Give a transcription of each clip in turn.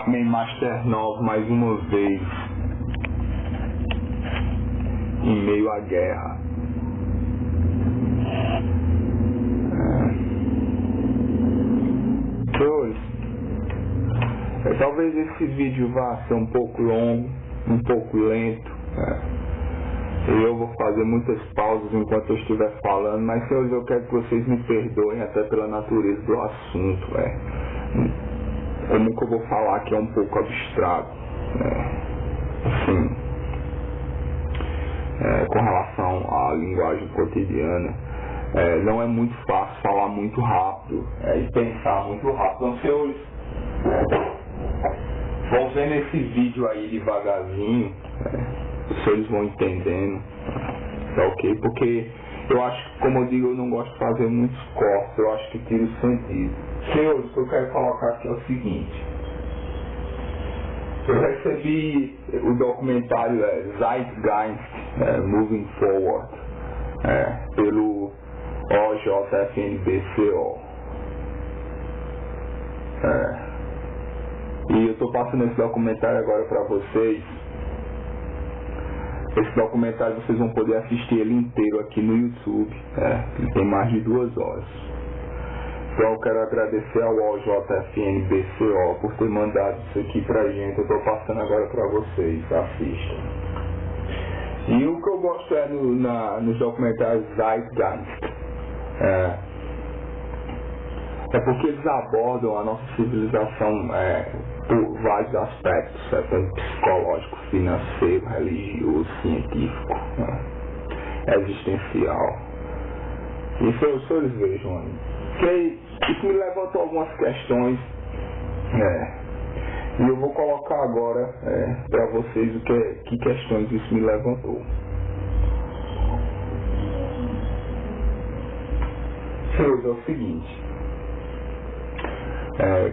Pac-Man Master 9 mais uma vez em meio à guerra. Senhores, talvez esse vídeo vá ser um pouco longo, um pouco lento, e eu vou fazer muitas pausas enquanto eu estiver falando, mas senhores, eu quero que vocês me perdoem até pela natureza do assunto. Como que eu vou falar que é um pouco abstrato, assim, com relação à linguagem cotidiana. Não é muito fácil falar muito rápido e pensar muito rápido. Então, senhores, vão vendo esse vídeo aí devagarzinho, os senhores vão entendendo, tá ok? Porque eu acho que, como eu digo, eu não gosto de fazer muitos cortes, eu acho que tira o sentido. Senhores, o que eu quero colocar aqui é o seguinte: eu recebi o documentário Zeitgeist Moving Forward, pelo OJFNBCO. E eu estou passando esse documentário agora para vocês. Esse documentário vocês vão poder assistir ele inteiro aqui no YouTube. Ele tem mais de 2 horas. Então eu quero agradecer ao OJFNBCO por ter mandado isso aqui pra gente. Eu estou passando agora para vocês. Assistam. E o que eu gosto nos documentários Zeitgeist é porque eles abordam a nossa civilização por vários aspectos, tanto psicológico, financeiro, religioso, científico, existencial. E os senhores vejam aí, que isso me levantou algumas questões, e eu vou colocar agora para vocês que questões isso me levantou. Senhores, é o seguinte: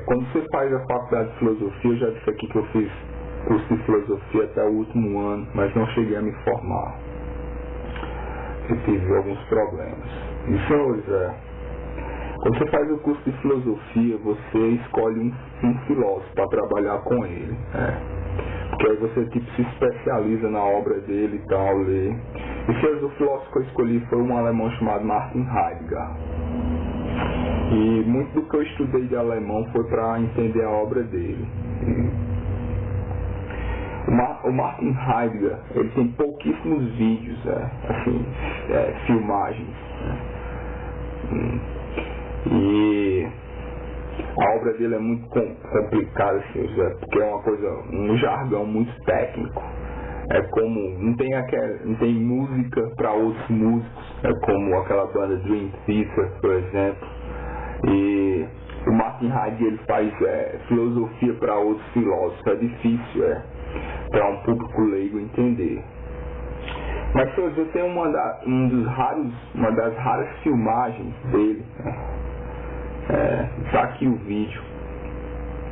quando você faz a faculdade de filosofia, eu já disse aqui que eu fiz curso de filosofia até o último ano, mas não cheguei a me formar. Eu tive alguns problemas. E senhores, quando você faz o curso de filosofia, você escolhe um filósofo para trabalhar com ele. Porque aí você se especializa na obra dele e tal, lê. E senhores, o filósofo que eu escolhi foi um alemão chamado Martin Heidegger. E muito do que eu estudei de alemão foi para entender a obra dele. O Martin Heidegger, ele tem pouquíssimos vídeos, filmagens. E a obra dele é muito complicada, porque é um jargão muito técnico. Como não tem música para outros músicos, como aquela banda Dream Theater, por exemplo. E o Martin Heidegger, ele faz filosofia para outros filósofos. É difícil para um público leigo entender. Mas senhores, eu tenho uma das raras filmagens dele. Está aqui o vídeo.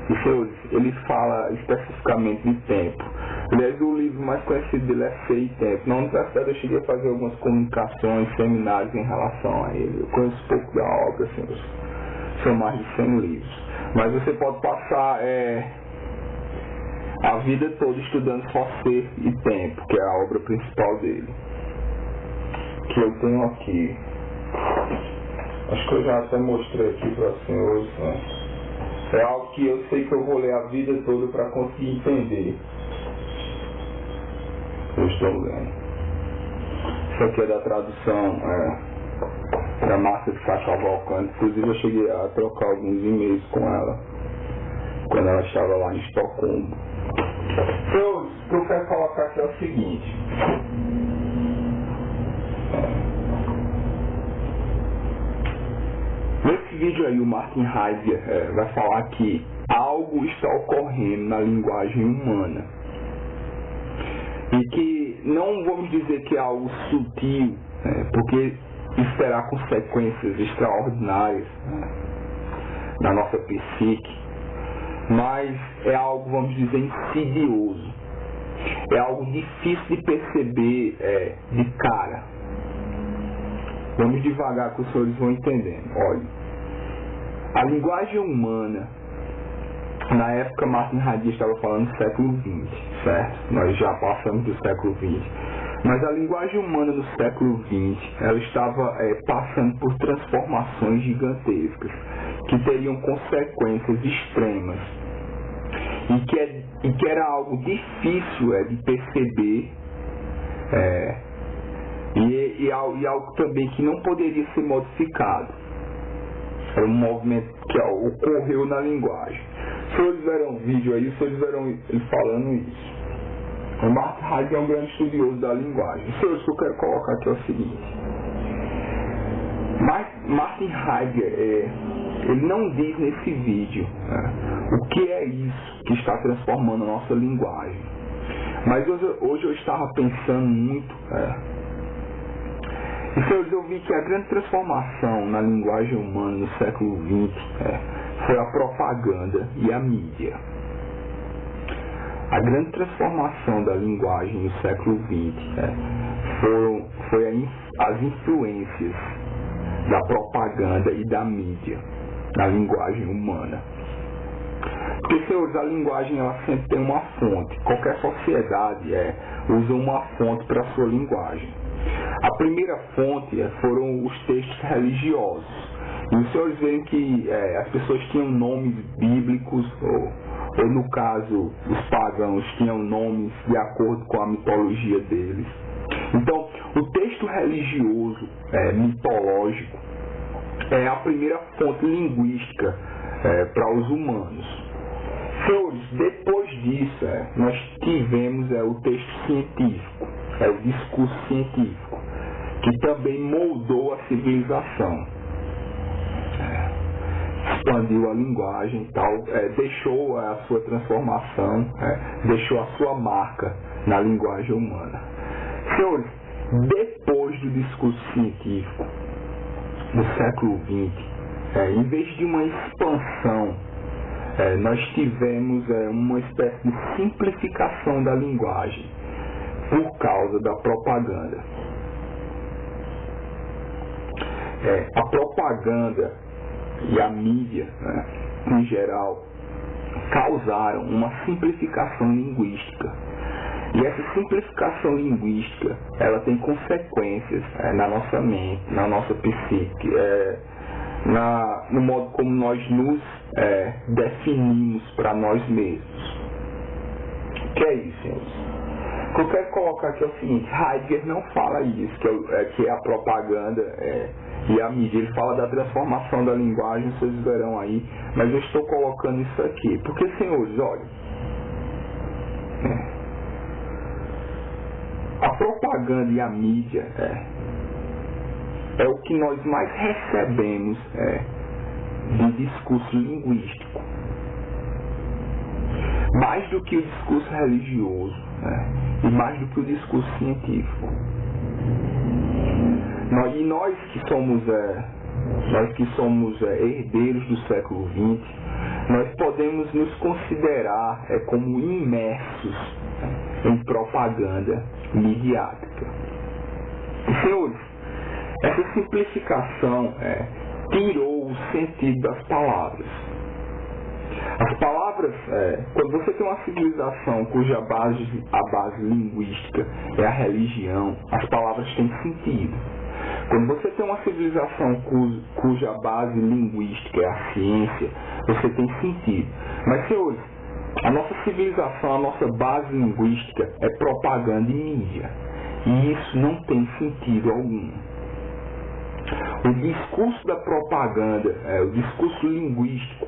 E senhores, ele fala especificamente de tempo. Aliás, o livro mais conhecido dele é Ser e Tempo. Na universidade eu cheguei a fazer algumas comunicações, seminários em relação a ele. Eu conheço pouco da obra, senhores. São mais de 100 livros. Mas você pode passar a vida toda estudando só Ser e Tempo, que é a obra principal dele. Que eu tenho aqui. Acho que eu já até mostrei aqui para os senhores. É algo que eu sei que eu vou ler a vida toda para conseguir entender. Eu estou lendo. Isso aqui é da tradução da Márcia de Cavalcante. Inclusive eu cheguei a trocar alguns e-mails com ela quando ela estava lá em Estocolmo. Então, o que eu quero colocar aqui é o seguinte: nesse vídeo aí o Martin Heidegger vai falar que algo está ocorrendo na linguagem humana e que não vamos dizer que é algo sutil, porque isso terá consequências extraordinárias na nossa psique, mas é algo, vamos dizer, insidioso, é algo difícil de perceber de cara. Vamos devagar que os senhores vão entendendo. Olha, a linguagem humana Na época, Martin Heidegger estava falando do século XX, certo? Nós já passamos do século XX. Mas a linguagem humana no século XX, ela estava passando por transformações gigantescas, que teriam consequências extremas, e que era algo difícil de perceber, e algo também que não poderia ser modificado. Era um movimento que ocorreu na linguagem. Se vocês viram um vídeo aí, vocês viram ele falando isso. O Martin Heidegger é um grande estudioso da linguagem. O que eu quero colocar aqui é o seguinte. Martin Heidegger, ele não diz nesse vídeo o que é isso que está transformando a nossa linguagem. Mas hoje eu estava pensando muito. E, senhores, eu vi que a grande transformação na linguagem humana no século XX foi a propaganda e a mídia. A grande transformação da linguagem no século XX foi as influências da propaganda e da mídia na linguagem humana. Porque, senhores, a linguagem ela sempre tem uma fonte. Qualquer sociedade usa uma fonte para a sua linguagem. A primeira fonte foram os textos religiosos. E os senhores veem que as pessoas tinham nomes bíblicos, ou no caso, os pagãos tinham nomes de acordo com a mitologia deles. Então, o texto religioso, mitológico, é a primeira fonte linguística para os humanos. Senhores, depois disso, nós tivemos o texto científico, o discurso científico, que também moldou a civilização. Expandiu a linguagem e tal, deixou a sua transformação, deixou a sua marca na linguagem humana. Senhores, depois do discurso científico do século XX, em vez de uma expansão, nós tivemos uma espécie de simplificação da linguagem por causa da propaganda. A propaganda e a mídia, em geral, causaram uma simplificação linguística. E essa simplificação linguística, ela tem consequências na nossa mente, na nossa psique, no modo como nós nos definimos para nós mesmos. O que é isso, senhores? O que eu quero colocar aqui é o seguinte: Heidegger não fala isso, que é a propaganda e a mídia. Ele fala da transformação da linguagem, vocês verão aí, mas eu estou colocando isso aqui. Porque, senhores, olha, a propaganda e a mídia é o que nós mais recebemos de discurso linguístico. Mais do que o discurso religioso, e mais do que o discurso científico. E nós que somos herdeiros do século XX, nós podemos nos considerar como imersos em propaganda midiática. E, senhores, essa simplificação tirou o sentido das palavras. As palavras, quando você tem uma civilização cuja a base linguística é a religião, as palavras têm sentido. Quando você tem uma civilização cuja base linguística é a ciência, você tem sentido. Mas, senhores, a nossa civilização, a nossa base linguística é propaganda e mídia. E isso não tem sentido algum. O discurso da propaganda, o discurso linguístico,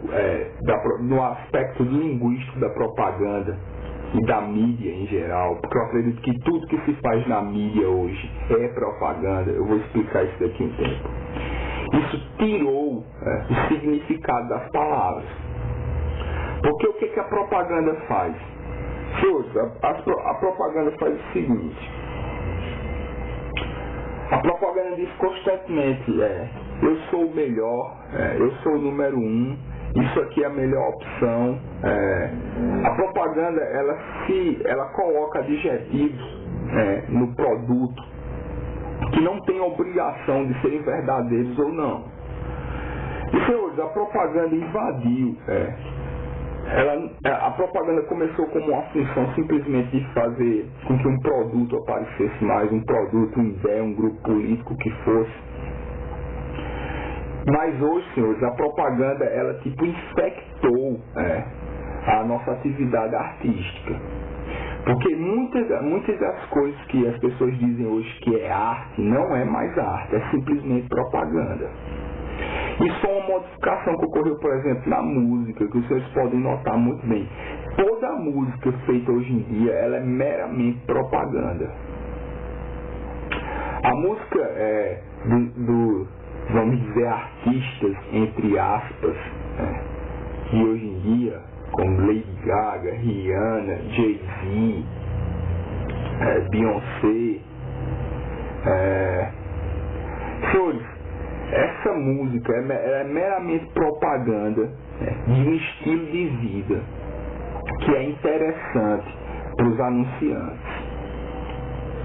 no aspecto linguístico da propaganda e da mídia em geral, porque eu acredito que tudo que se faz na mídia hoje é propaganda. Eu vou explicar isso daqui um tempo. Isso tirou o significado das palavras. Porque o que a propaganda faz? A propaganda faz o seguinte: a propaganda diz constantemente, eu sou o melhor, eu sou o número 1, isso aqui é a melhor opção. A propaganda, ela coloca adjetivos no produto que não tem obrigação de serem verdadeiros ou não. E, senhores, a propaganda invadiu a propaganda começou como uma função simplesmente de fazer com que um produto aparecesse mais, um produto, uma ideia, um grupo político que fosse. Mas hoje, senhores, a propaganda, ela tipo infectou a nossa atividade artística. Porque muitas das coisas que as pessoas dizem hoje que é arte, não é mais arte, é simplesmente propaganda. Isso é uma modificação que ocorreu, por exemplo, na música, que vocês podem notar muito bem. Toda a música feita hoje em dia, ela é meramente propaganda. A música vamos dizer, artistas, entre aspas, que hoje em dia, como Lady Gaga, Rihanna, Jay-Z, Beyoncé, senhores, essa música é meramente propaganda de um estilo de vida que é interessante para os anunciantes.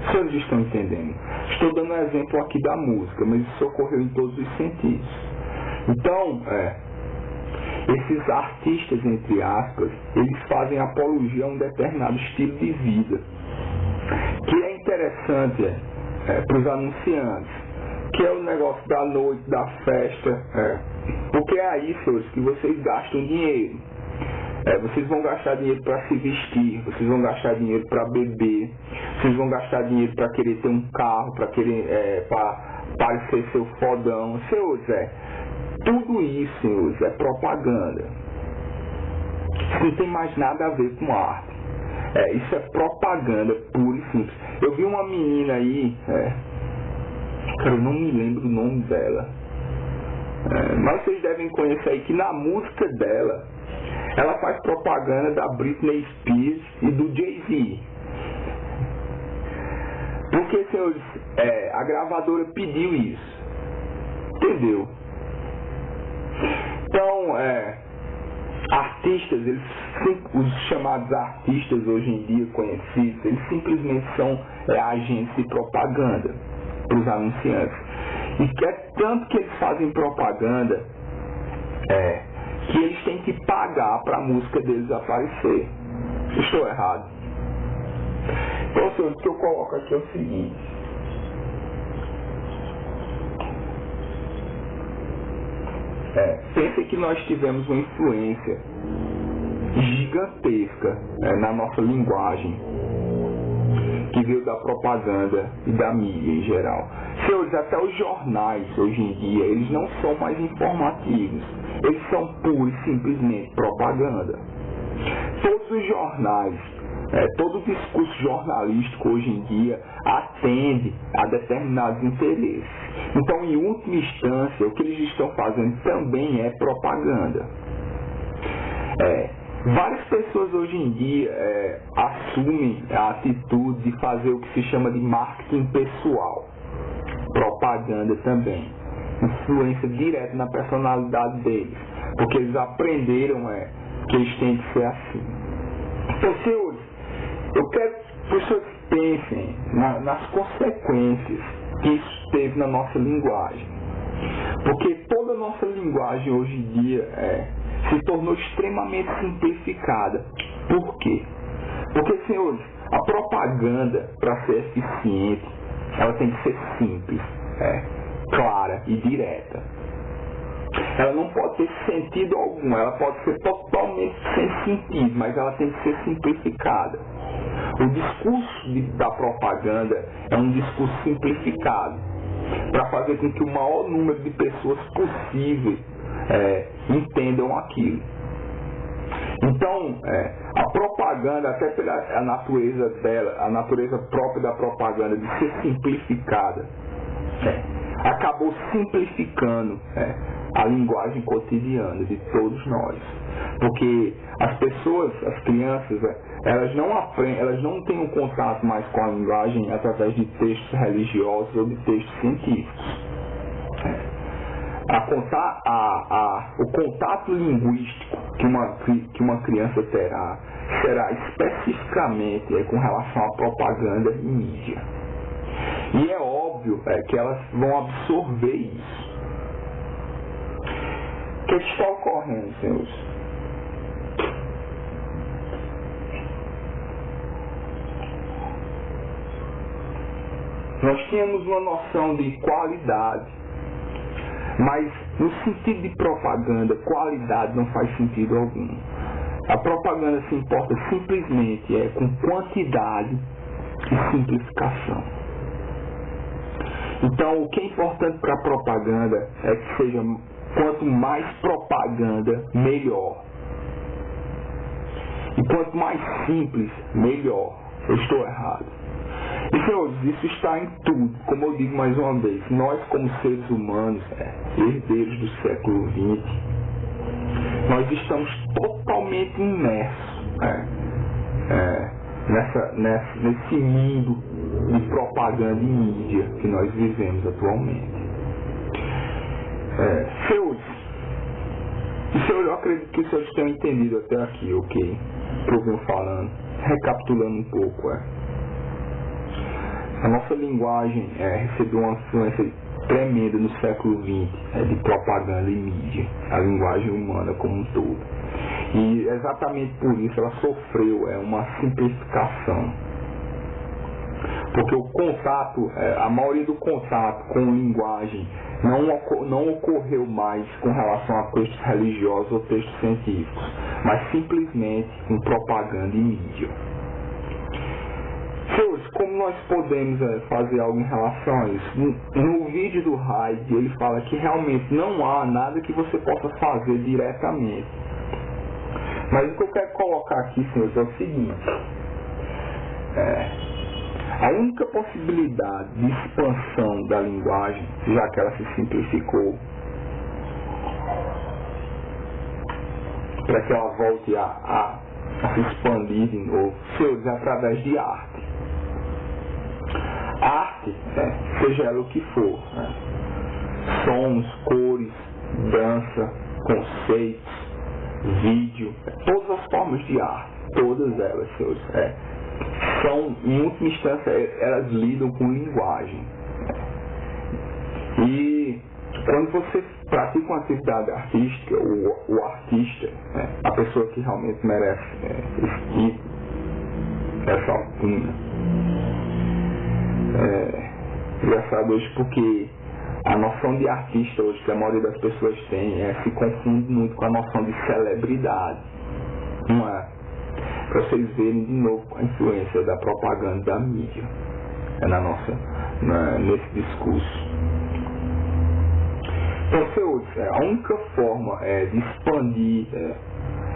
Os senhores estão entendendo? Estou dando um exemplo aqui da música, mas isso ocorreu em todos os sentidos. Então, esses artistas, entre aspas, eles fazem apologia a um determinado estilo de vida, que é interessante para os anunciantes, que é o negócio da noite, da festa, porque é aí, senhores, que vocês gastam dinheiro. Vocês vão gastar dinheiro para se vestir, vocês vão gastar dinheiro para beber, vocês vão gastar dinheiro para querer ter um carro, para querer parecer seu fodão. Senhores, tudo isso, senhores, é propaganda. Isso não tem mais nada a ver com arte. Isso é propaganda pura e simples. Eu vi uma menina aí, cara, eu não me lembro o nome dela, mas vocês devem conhecer aí que na música dela, ela faz propaganda da Britney Spears e do Jay-Z. Porque, senhores, a gravadora pediu isso. Entendeu? Então, artistas, os chamados artistas hoje em dia conhecidos, eles simplesmente são agentes de propaganda para os anunciantes. E que é tanto que eles fazem propaganda, que eles têm que pagar para a música deles aparecer. Estou errado? Então, senhor, o que eu coloco aqui é o seguinte. Pense que nós tivemos uma influência gigantesca na nossa linguagem, que veio da propaganda e da mídia em geral. Senhores, até os jornais hoje em dia, eles não são mais informativos. Eles são pura e simplesmente propaganda. Todos os jornais, todo o discurso jornalístico hoje em dia atende a determinados interesses. Então, em última instância, o que eles estão fazendo também é propaganda. Várias pessoas hoje em dia assumem a atitude de fazer o que se chama de marketing pessoal. Propaganda também. Influência direta na personalidade deles. Porque eles aprenderam que eles têm que ser assim. Então, senhores, eu quero que vocês pensem nas consequências que isso teve na nossa linguagem. Porque toda a nossa linguagem hoje em dia se tornou extremamente simplificada. Por quê? Porque, senhores, a propaganda, para ser eficiente, ela tem que ser simples, clara e direta. Ela não pode ter sentido algum, ela pode ser totalmente sem sentido, mas ela tem que ser simplificada. O discurso da propaganda é um discurso simplificado, para fazer com que o maior número de pessoas possível entendam aquilo. Então, a propaganda, até pela natureza dela, a natureza própria da propaganda de ser simplificada, acabou simplificando a linguagem cotidiana de todos nós. Porque as pessoas, as crianças, elas não aprendem, elas não têm um contato mais com a linguagem através de textos religiosos ou de textos científicos. O contato linguístico que uma criança terá será especificamente com relação à propaganda e mídia. E é óbvio que elas vão absorver isso. O que está ocorrendo, senhores? Nós tínhamos uma noção de qualidade, mas no sentido de propaganda, qualidade não faz sentido algum. A propaganda se importa simplesmente com quantidade e simplificação. Então, o que é importante para a propaganda é que seja, quanto mais propaganda, melhor. E quanto mais simples, melhor. Eu estou errado. E, senhores, isso está em tudo. Como eu digo mais uma vez, nós como seres humanos, herdeiros do século XX, nós estamos totalmente imersos nesse mundo de propaganda e mídia que nós vivemos atualmente. Senhores, eu acredito que os senhores tenham entendido até aqui, ok? O que eu venho falando. Recapitulando um pouco, a nossa linguagem recebeu uma influência tremenda no século XX de propaganda e mídia, a linguagem humana como um todo. E exatamente por isso ela sofreu uma simplificação. Porque o contato, a maioria do contato com linguagem não ocorreu mais com relação a textos religiosos ou textos científicos, mas simplesmente com propaganda e mídia. Senhores, como nós podemos fazer algo em relação a isso? No vídeo do Hyde, ele fala que realmente não há nada que você possa fazer diretamente. Mas o que eu quero colocar aqui, senhores, é o seguinte. A única possibilidade de expansão da linguagem, já que ela se simplificou, para que ela volte a se expandir de novo, senhores, é através de arte. Arte, seja ela o que for, sons, cores, dança, conceitos, vídeo, todas as formas de arte, todas elas, senhores, são, em última instância, elas lidam com linguagem. E quando você pratica uma atividade artística, o artista, a pessoa que realmente merece esse título, essa alcunha, engraçado hoje porque a noção de artista hoje que a maioria das pessoas tem se confunde muito com a noção de celebridade, não é? Para vocês verem de novo a influência da propaganda da mídia nesse discurso. Então, senhores, a única forma de expandir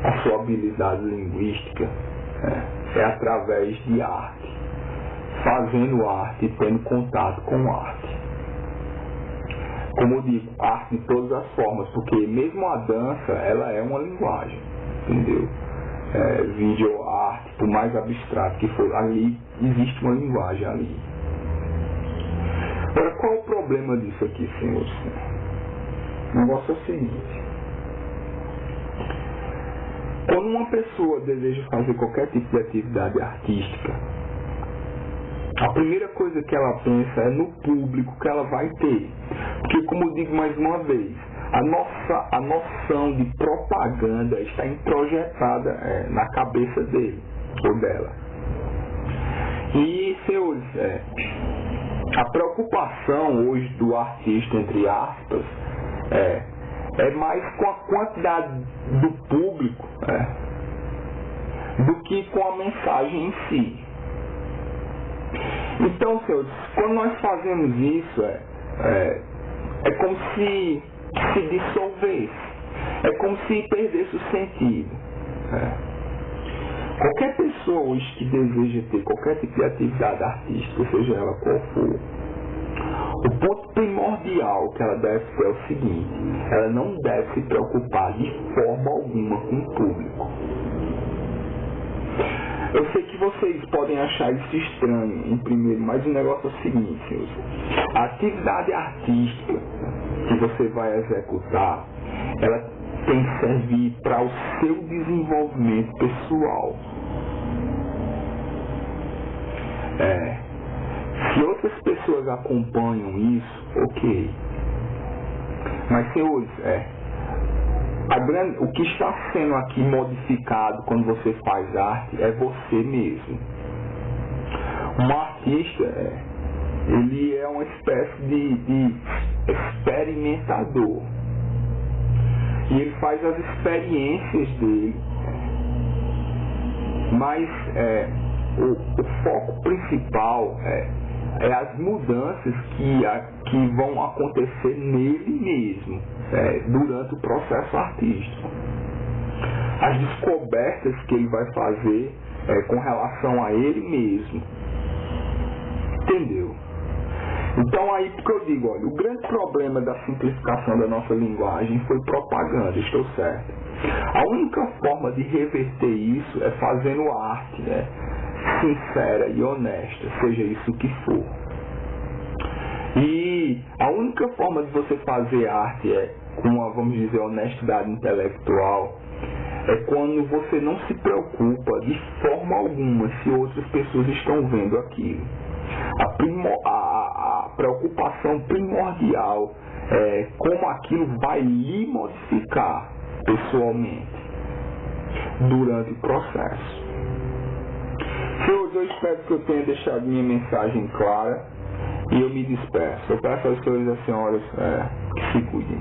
a sua habilidade linguística é através de arte, fazendo arte e tendo contato com arte. Como eu digo, arte de todas as formas, porque mesmo a dança, ela é uma linguagem, entendeu? Vídeo arte, por mais abstrato que for, ali existe uma linguagem ali. Agora, qual é o problema disso aqui, senhores? O negócio é o seguinte: quando uma pessoa deseja fazer qualquer tipo de atividade artística, a primeira coisa que ela pensa é no público que ela vai ter. Porque, como eu digo mais uma vez, a noção de propaganda está introjetada na cabeça dele ou dela. E, senhores, a preocupação hoje do artista, entre aspas, é mais com a quantidade do público do que com a mensagem em si. Então, senhores, quando nós fazemos isso, é como se dissolvesse, é como se perdesse o sentido. Qualquer pessoa hoje que deseja ter qualquer tipo de atividade artística, seja ela qual for, o ponto primordial que ela deve ter é o seguinte: ela não deve se preocupar de forma alguma com o público. Eu sei que vocês podem achar isso estranho em primeiro, mas o negócio é o seguinte, senhores. A atividade artística que você vai executar, ela tem que servir para o seu desenvolvimento pessoal. Se outras pessoas acompanham isso, ok. Mas, senhores, o que está sendo aqui modificado quando você faz arte é você mesmo. Um artista, ele é uma espécie de experimentador. E ele faz as experiências dele, mas o foco principal é as mudanças que vão acontecer nele mesmo, durante o processo artístico. As descobertas que ele vai fazer com relação a ele mesmo. Entendeu? Então aí porque eu digo, olha, o grande problema da simplificação da nossa linguagem foi propaganda, estou certo. A única forma de reverter isso é fazendo arte, sincera e honesta, seja isso o que for. E a única forma de você fazer arte com uma, vamos dizer, honestidade intelectual, é quando você não se preocupa de forma alguma se outras pessoas estão vendo aquilo. A preocupação primordial é como aquilo vai lhe modificar pessoalmente durante o processo. Senhores, eu espero que eu tenha deixado minha mensagem clara e eu me despeço. Eu peço às senhoras e senhores que se cuidem.